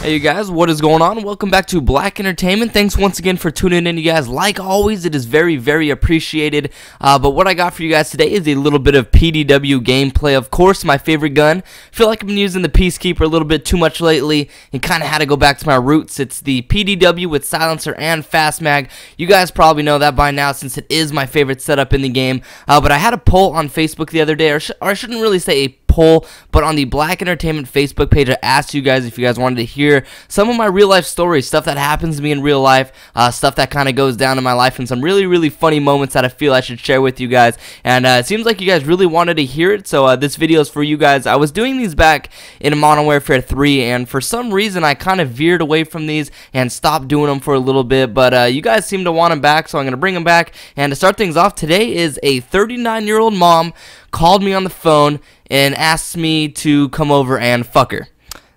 Hey you guys, what is going on? Welcome back to Black Entertainment. Thanks once again for tuning in, you guys. Like always, it is very appreciated. But what I got for you guys today is a little bit of PDW gameplay. Of course, my favorite gun. I feel like I've been using the Peacekeeper a little bit too much lately and kind of had to go back to my roots. It's the PDW with silencer and fast mag. You guys probably know that by now since it is my favorite setup in the game. But I had a poll on Facebook the other day, or I shouldn't really say a poll, but on the Black Entertainment Facebook page, I asked you guys if you guys wanted to hear some of my real life stories, stuff that happens to me in real life, stuff that kind of goes down in my life, and some really funny moments that I feel I should share with you guys. And it seems like you guys really wanted to hear it, so this video is for you guys. I was doing these back in Modern Warfare 3, and for some reason I kind of veered away from these and stopped doing them for a little bit, but you guys seem to want them back, so I'm going to bring them back. And to start things off, today is a 39-year-old mom called me on the phone and asked me to come over and fuck her.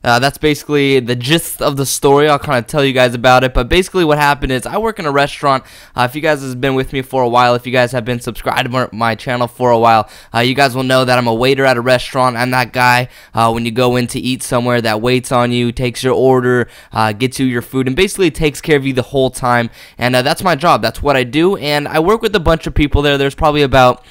That's basically the gist of the story. I'll kind of tell you guys about it, but basically what happened is I work in a restaurant. If you guys have been with me for a while, if you guys have been subscribed to my channel for a while, you guys will know that I'm a waiter at a restaurant. I'm that guy when you go in to eat somewhere that waits on you, takes your order, gets you your food, and basically takes care of you the whole time. And that's my job. That's what I do, and I work with a bunch of people there. There's probably about,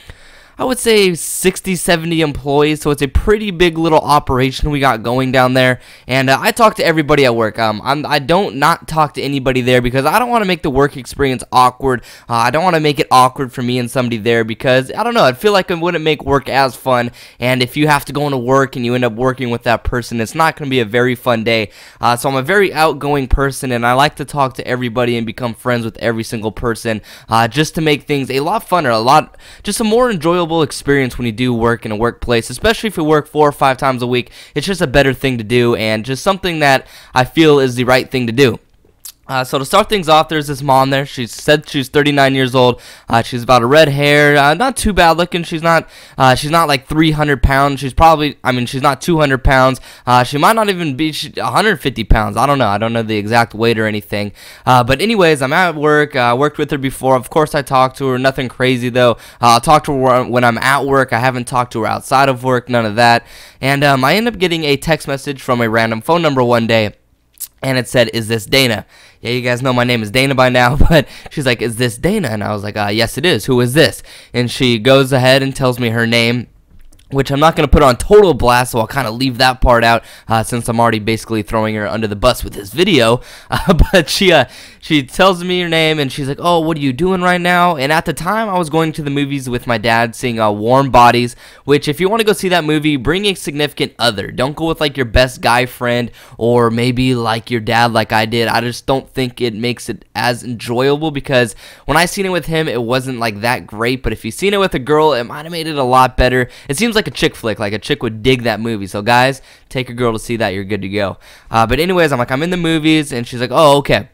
I would say, 60-70 employees, so it's a pretty big little operation we got going down there. And I talk to everybody at work. I don't not talk to anybody there because I don't want to make the work experience awkward. I don't want to make it awkward for me and somebody there because, I don't know, I feel like it wouldn't make work as fun. And if you have to go into work and you end up working with that person, it's not going to be a very fun day. So I'm a very outgoing person, and I like to talk to everybody and become friends with every single person just to make things a lot funner, just a more enjoyable experience when you do work in a workplace, especially if you work 4 or 5 times a week. It's just a better thing to do and just something that I feel is the right thing to do. So to start things off, there's this mom there. She said she's 39 years old. She's about a red hair, not too bad looking. She's not like 300 pounds. She's probably, she's not 200 pounds. She might not even be 150 pounds. I don't know. I don't know the exact weight or anything. But anyways, I'm at work. I worked with her before. Of course, I talked to her. Nothing crazy though. I'll talk to her when I'm at work. I haven't talked to her outside of work. None of that. And I end up getting a text message from a random phone number one day. And it said, "Is this Dana?" Yeah, you guys know my name is Dana by now, but she's like, "Is this Dana?" And I was like, "Yes, it is. Who is this?" And she goes ahead and tells me her name, which I'm not going to put on total blast, so I'll kind of leave that part out since I'm already basically throwing her under the bus with this video. But she tells me her name, and she's like, "Oh, what are you doing right now?" And at the time, I was going to the movies with my dad, seeing Warm Bodies, which if you want to go see that movie, bring a significant other. Don't go with like your best guy friend or maybe like your dad like I did. I just don't think it makes it as enjoyable because when I seen it with him, it wasn't like that great. But if you seen it with a girl, it might have made it a lot better. It seems like a chick flick, like a chick would dig that movie. So guys, take a girl to see that, you're good to go. But anyways, I'm in the movies, and she's like, "Oh, okay."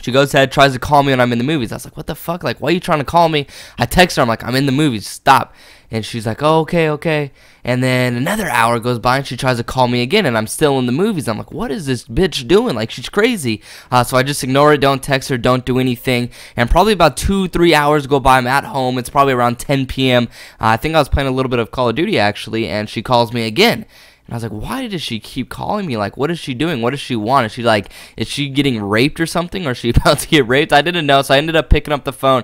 She goes ahead, tries to call me when I'm in the movies. I was like, "What the fuck? Like, why are you trying to call me?" I text her, I'm like, "I'm in the movies, stop." And she's like, "Oh, okay." And then another hour goes by, and she tries to call me again, and I'm still in the movies. I'm like, "What is this bitch doing? Like, she's crazy." So I just ignore it, don't text her, don't do anything. And probably about 2-3 hours go by. I'm at home. It's probably around 10 p.m. I think I was playing a little bit of Call of Duty, actually, and she calls me again. And I was like, why does she keep calling me? Like, what is she doing? What does she want? Is she like, is she getting raped or something? Or is she about to get raped? I didn't know, so I ended up picking up the phone.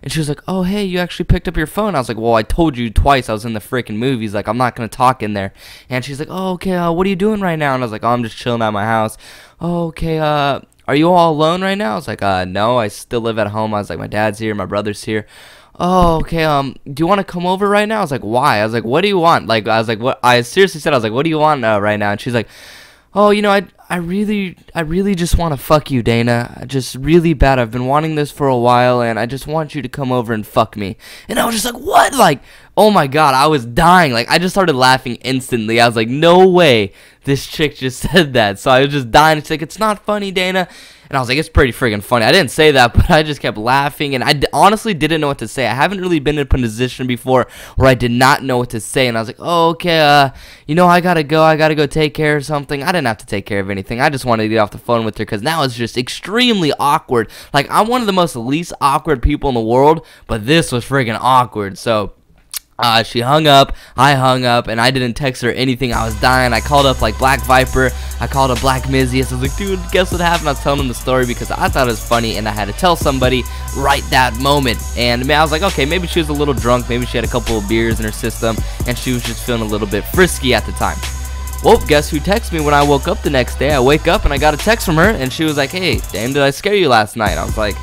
And she was like, "Oh, hey, you actually picked up your phone." I was like, "Well, I told you twice I was in the freaking movies. Like, I'm not going to talk in there." And she's like, "Oh, okay, what are you doing right now?" And I was like, "Oh, I'm just chilling at my house." "Oh, okay, are you all alone right now?" I was like, "No, I still live at home." I was like, "My dad's here, my brother's here." "Oh, okay, do you want to come over right now?" I was like, "Why?" I was like, "What do you want?" Like, I was like, "What?" I seriously said, I was like, "What do you want right now?" And she's like, "Oh, you know, I really just want to fuck you, Dana. Just really bad. I've been wanting this for a while, and I just want you to come over and fuck me." And I was just like, "What?" Like, oh my god, I was dying. Like, I just started laughing instantly. I was like, no way this chick just said that. So I was just dying. She's like, "It's not funny, Dana." And I was like, "It's pretty freaking funny." I didn't say that, but I just kept laughing, and I honestly didn't know what to say. I haven't really been in a position before where I did not know what to say, and I was like, "Oh, okay, you know, I gotta go take care of something." I didn't have to take care of anything. I just wanted to get off the phone with her because now it's just extremely awkward. Like, I'm one of the most least awkward people in the world, but this was freaking awkward. So She hung up, I hung up, and I didn't text her anything. I was dying. I called up like Black Viper, I called up Black Mizzy. I was like, dude, guess what happened? I was telling him the story because I thought it was funny and I had to tell somebody right that moment. And I was like, okay, maybe she was a little drunk, maybe she had a couple of beers in her system and she was just feeling a little bit frisky at the time. Well, guess who texted me when I woke up the next day? I wake up and I got a text from her and she was like, hey, Dame, did I scare you last night? I was like,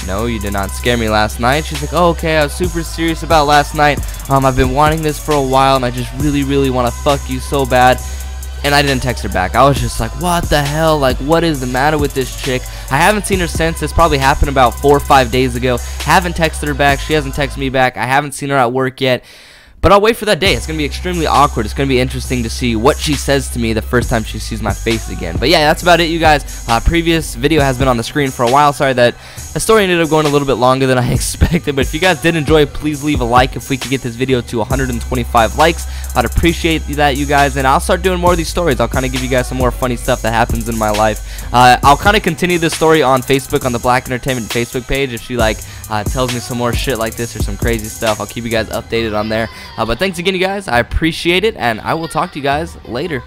no, you did not scare me last night. She's like, oh, okay, I was super serious about last night. I've been wanting this for a while and I just really want to fuck you so bad. And I didn't text her back. I was just like, what the hell? Like, what is the matter with this chick? I haven't seen her since. This probably happened about 4 or 5 days ago. Haven't texted her back. She hasn't texted me back. I haven't seen her at work yet. But I'll wait for that day. It's going to be extremely awkward. It's going to be interesting to see what she says to me the first time she sees my face again. But yeah, that's about it, you guys. Previous video has been on the screen for a while. Sorry that the story ended up going a little bit longer than I expected. But if you guys did enjoy, please leave a like. If we could get this video to 125 likes, I'd appreciate that, you guys. And I'll start doing more of these stories. I'll kind of give you guys some more funny stuff that happens in my life. I'll kind of continue this story on Facebook, on the Black Entertainment Facebook page. If she tells me some more shit like this or some crazy stuff, I'll keep you guys updated on there. But thanks again, you guys. I appreciate it, and I will talk to you guys later.